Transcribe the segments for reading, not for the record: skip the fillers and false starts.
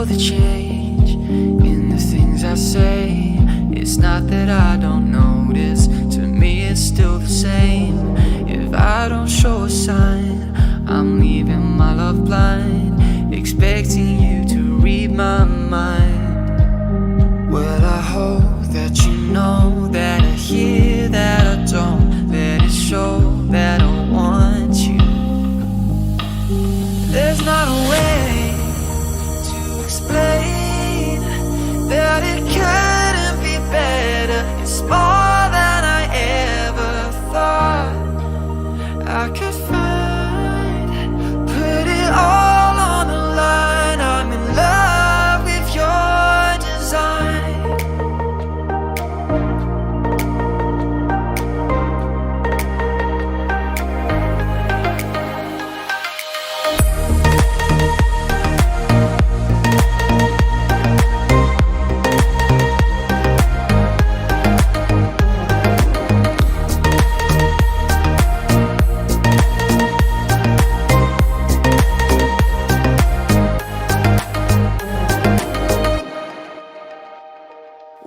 for the change in the things I say. It's not that I don't notice, to me it's still the same. If I don't show a sign, I'm leaving my love blind, expecting you to read my mind. Well, I hope that you know that I hear that I don't let it show that I want you. There's not a way to explain that it couldn't be better. It's more than I ever thought I could find. Put it all on the line. I'm in love with your design.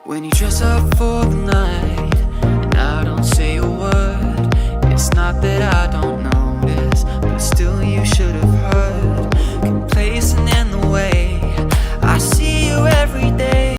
When you dress up for the night and I don't say a word, it's not that I don't notice, but still you should have heard.